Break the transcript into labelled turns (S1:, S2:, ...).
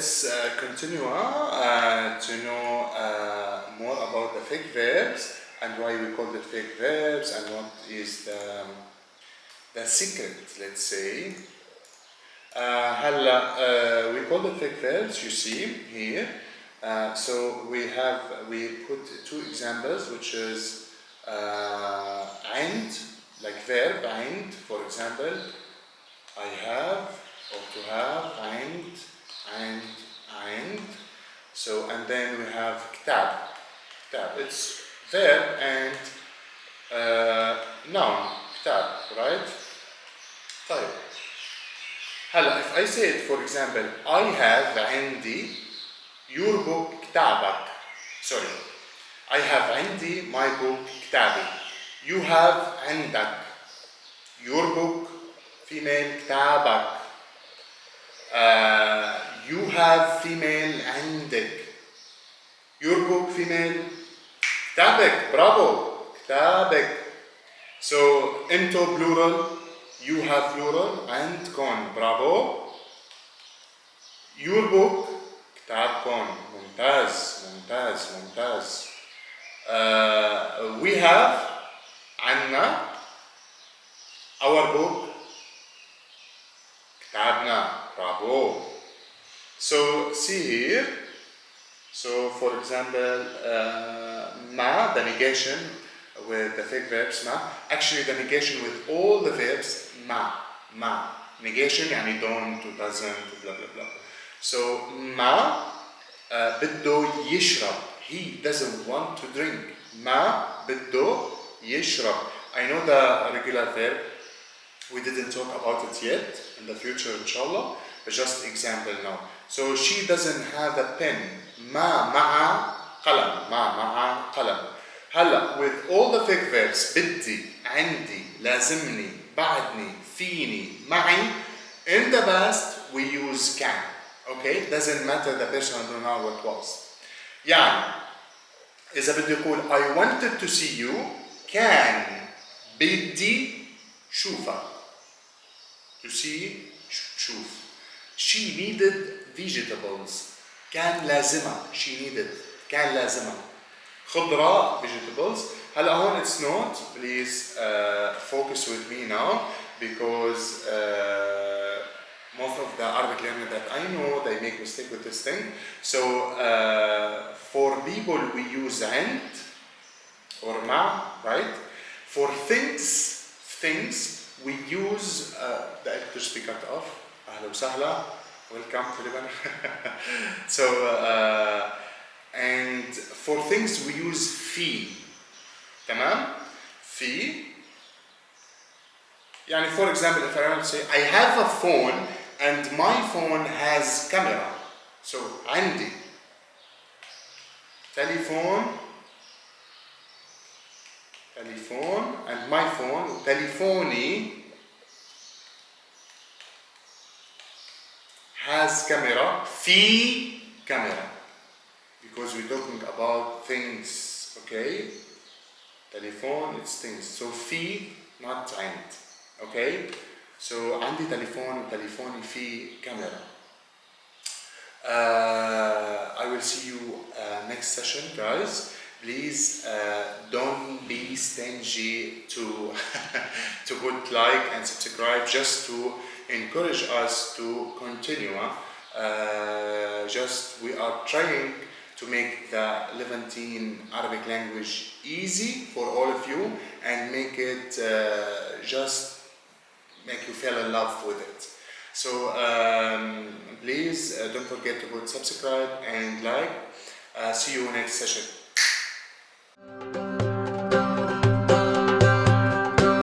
S1: let's continue to know more about the fake verbs and why we call it fake verbs and what is the secret, let's say. We call it fake verbs, you see here. So we put two examples, which is عند, like verb عند, for example, I have, or to have, عند. So, and then we have كتاب. It's verb and noun, كتاب, right? طيب. If I say it, for example, I have عندي your book كتابك. Sorry. I have عندي my book كتابي. You have عندك your book female كتابك. You have female عندك. Your book female كتابك. Bravo. كتابك. So into plural, you have plural عندكم. Bravo. Your book كتابكم. ممتاز. We have عنا our book كتابنا. Bravo. So see here. So for example, ma, the negation with the fake verbs ma. Actually the negation with all the verbs ma. Negation يعني don't, doesn't, blah blah blah. So ma بده يشرب. He doesn't want to drink. ما بده يشرب. I know the regular verb. We didn't talk about it yet. In the future, inshallah. But just example now. So she doesn't have a pen. ما معها قلم. ما معها قلم. هلا with all the fake verbs بدي, عندي, لازمني, بعدني, فيني, معي. In the past we use can. Okay? Doesn't matter the personal pronoun what was. يعني إذا بدي أقول I wanted to see you كان بدي شوفك. To see, شوف. She needed vegetables. كان لازمة. She needed. كان لازمة. خضرة, vegetables. هلا هون it's not. Please focus with me now because most of the Arabic learners that I know, they make mistake with this thing. So for people we use عند or ma, right? For things we use the electricity cut off. أهلا وسهلا. Welcome to Lebanon. So and for things we use في. تمام? في. يعني for example, if I want to say I have a phone and my phone has camera. So عندي telephone and my phone تليفوني has camera. في camera. Because we're talking about things, okay? Telephone, it's things. So في, not عند. Okay? So عندي تليفون وتليفوني في كاميرا. I will see you next session, guys. Please don't be stingy to to put like and subscribe just to encourage us to continue. Just we are trying to make the Levantine Arabic language easy for all of you and make it just make you fall in love with it. So please don't forget to put subscribe and like. See you next session.